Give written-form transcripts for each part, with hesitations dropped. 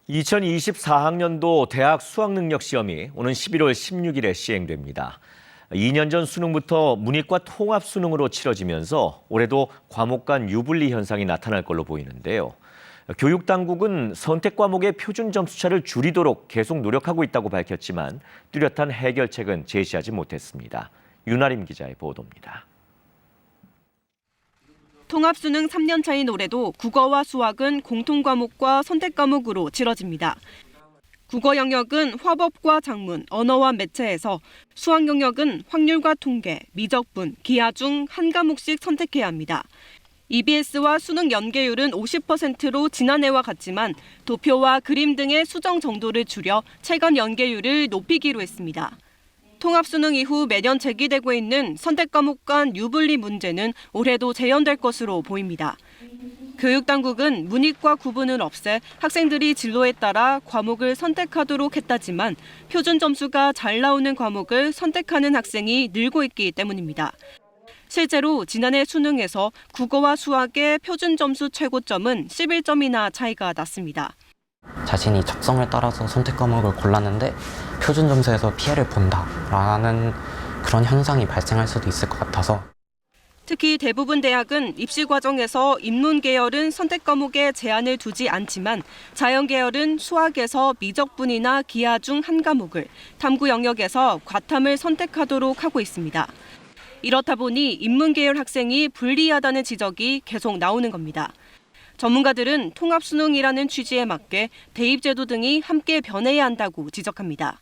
2024학년도 대학 수학능력시험이 오는 11월 16일에 시행됩니다. 2년 전 수능부터 문이과 통합 수능으로 치러지면서 올해도 과목 간 유불리 현상이 나타날 걸로 보이는데요. 교육당국은 선택 과목의 표준 점수차를 줄이도록 계속 노력하고 있다고 밝혔지만 뚜렷한 해결책은 제시하지 못했습니다. 윤아림 기자의 보도입니다. 통합수능 3년 차인 올해도 국어와 수학은 공통과목과 선택과목으로 치러집니다. 국어 영역은 화법과 작문, 언어와 매체에서, 수학 영역은 확률과 통계, 미적분, 기하 중 한 과목씩 선택해야 합니다. EBS와 수능 연계율은 50%로 지난해와 같지만 도표와 그림 등의 수정 정도를 줄여 체감 연계율을 높이기로 했습니다. 통합수능 이후 매년 제기되고 있는 선택 과목 간 유불리 문제는 올해도 재현될 것으로 보입니다. 교육당국은 문이과 구분을 없애 학생들이 진로에 따라 과목을 선택하도록 했다지만 표준 점수가 잘 나오는 과목을 선택하는 학생이 늘고 있기 때문입니다. 실제로 지난해 수능에서 국어와 수학의 표준 점수 최고점은 11점이나 차이가 났습니다. 자신이 적성을 따라서 선택 과목을 골랐는데 표준 점수에서 피해를 본다라는 그런 현상이 발생할 수도 있을 것 같아서 특히 대부분 대학은 입시 과정에서 인문 계열은 선택 과목에 제한을 두지 않지만 자연 계열은 수학에서 미적분이나 기하 중 한 과목을, 탐구 영역에서 과탐을 선택하도록 하고 있습니다. 이렇다 보니 인문 계열 학생이 불리하다는 지적이 계속 나오는 겁니다. 전문가들은 통합수능이라는 취지에 맞게 대입제도 등이 함께 변해야 한다고 지적합니다.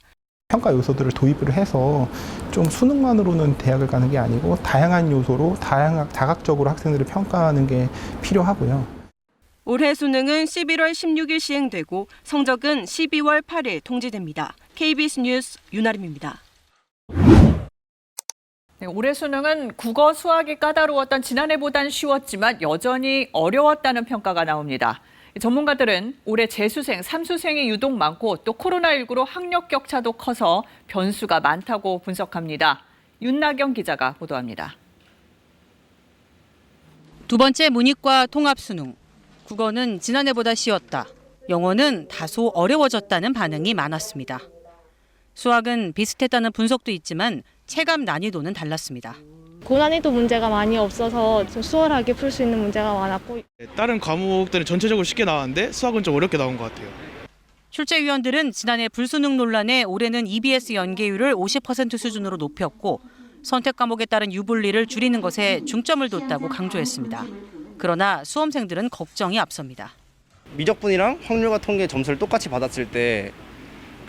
평가 요소들을 도입을 해서 좀 수능만으로는 대학을 가는 게 아니고 다양한 요소로 다각적으로 학생들을 평가하는 게 필요하고요. 올해 수능은 11월 16일 시행되고 성적은 12월 8일 통지됩니다. KBS 뉴스 윤아림입니다. 네, 올해 수능은 국어, 수학이 까다로웠던 지난해보단 쉬웠지만 여전히 어려웠다는 평가가 나옵니다. 전문가들은 올해 재수생, 삼수생이 유독 많고 또 코로나19로 학력 격차도 커서 변수가 많다고 분석합니다. 윤나경 기자가 보도합니다. 두 번째 문이과 통합수능. 국어는 지난해보다 쉬웠다. 영어는 다소 어려워졌다는 반응이 많았습니다. 수학은 비슷했다는 분석도 있지만 체감 난이도는 달랐습니다. 고난이도 문제가 많이 없어서 좀 수월하게 풀 수 있는 문제가 많았고 다른 과목들은 전체적으로 쉽게 나왔는데 수학은 좀 어렵게 나온 것 같아요. 출제위원들은 지난해 불수능 논란에 올해는 EBS 연계율을 50% 수준으로 높였고 선택 과목에 따른 유불리를 줄이는 것에 중점을 뒀다고 강조했습니다. 그러나 수험생들은 걱정이 앞섭니다. 미적분이랑 확률과 통계 점수를 똑같이 받았을 때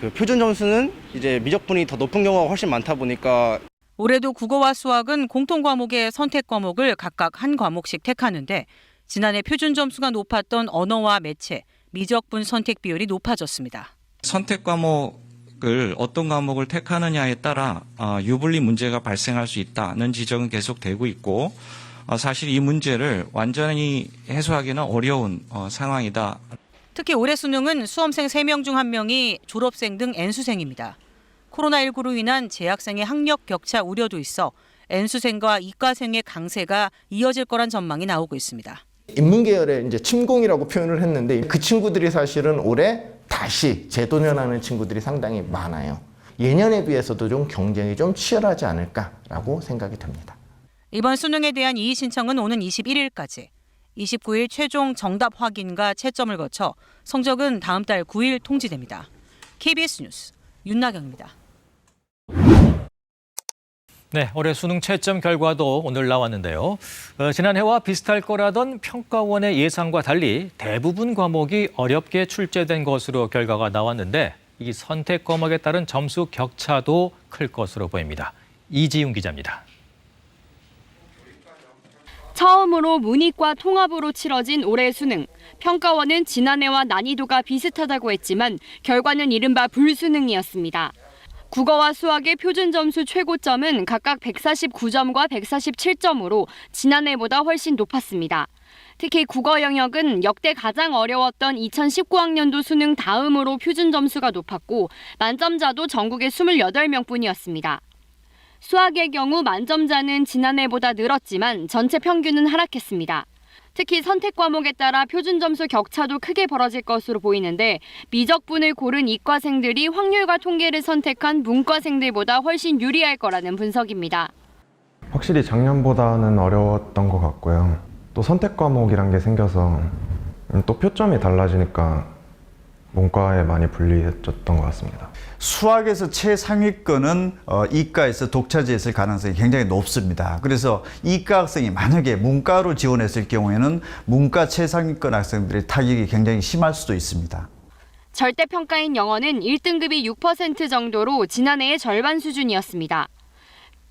그 표준 점수는 이제 미적분이 더 높은 경우가 훨씬 많다 보니까 올해도 국어와 수학은 공통 과목의 선택 과목을 각각 한 과목씩 택하는데 지난해 표준 점수가 높았던 언어와 매체, 미적분 선택 비율이 높아졌습니다. 선택 과목을 어떤 과목을 택하느냐에 따라 유불리 문제가 발생할 수 있다는 지적은 계속되고 있고 사실 이 문제를 완전히 해소하기는 어려운 상황이다. 특히 올해 수능은 수험생 3명 중 1명이 졸업생 등 N수생입니다. 코로나19로 인한 재학생의 학력 격차 우려도 있어 N수생과 이과생의 강세가 이어질 거란 전망이 나오고 있습니다. 인문계열의 이제 침공이라고 표현을 했는데 그 친구들이 사실은 올해 다시 재도전하는 친구들이 상당히 많아요. 예년에 비해서도 좀 경쟁이 좀 치열하지 않을까라고 생각이 듭니다. 이번 수능에 대한 이의 신청은 오는 21일까지, 29일 최종 정답 확인과 채점을 거쳐 성적은 다음 달 9일 통지됩니다. KBS 뉴스 윤나경입니다. 네, 올해 수능 채점 결과도 오늘 나왔는데요. 지난해와 비슷할 거라던 평가원의 예상과 달리 대부분 과목이 어렵게 출제된 것으로 결과가 나왔는데 이 선택 과목에 따른 점수 격차도 클 것으로 보입니다. 이지훈 기자입니다. 처음으로 문이과 통합으로 치러진 올해 수능. 평가원은 지난해와 난이도가 비슷하다고 했지만 결과는 이른바 불수능이었습니다. 국어와 수학의 표준 점수 최고점은 각각 149점과 147점으로 지난해보다 훨씬 높았습니다. 특히 국어 영역은 역대 가장 어려웠던 2019학년도 수능 다음으로 표준 점수가 높았고 만점자도 전국에 28명뿐이었습니다. 수학의 경우 만점자는 지난해보다 늘었지만 전체 평균은 하락했습니다. 특히 선택 과목에 따라 표준 점수 격차도 크게 벌어질 것으로 보이는데 미적분을 고른 이과생들이 확률과 통계를 선택한 문과생들보다 훨씬 유리할 거라는 분석입니다. 확실히 작년보다는 어려웠던 것 같고요. 또 선택 과목이란 게 생겨서 또 표점이 달라지니까 문과에 많이 불리해졌던 것 같습니다. 수학에서 최상위권은 이과에서 독차지했을 가능성이 굉장히 높습니다. 그래서 이과 학생이 만약에 문과로 지원했을 경우에는 문과 최상위권 학생들의 타격이 굉장히 심할 수도 있습니다. 절대평가인 영어는 1등급이 6% 정도로 지난해의 절반 수준이었습니다.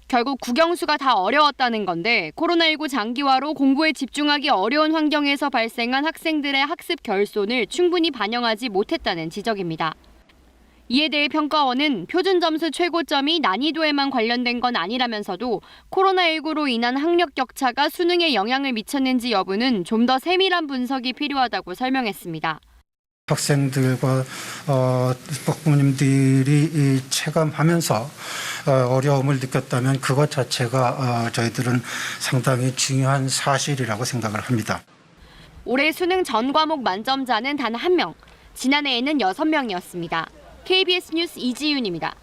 결국 국영수가 다 어려웠다는 건데 코로나19 장기화로 공부에 집중하기 어려운 환경에서 발생한 학생들의 학습 결손을 충분히 반영하지 못했다는 지적입니다. 이에 대해 평가원은 표준 점수 최고점이 난이도에만 관련된 건 아니라면서도 코로나19로 인한 학력 격차가 수능에 영향을 미쳤는지 여부는 좀 더 세밀한 분석이 필요하다고 설명했습니다. 학생들과 부모님들이 체감하면서 어려움을 느꼈다면 그것 자체가 저희들은 상당히 중요한 사실이라고 생각을 합니다. 올해 수능 전 과목 만점자는 단 1명, 지난해에는 6명이었습니다. KBS 뉴스 이지윤입니다.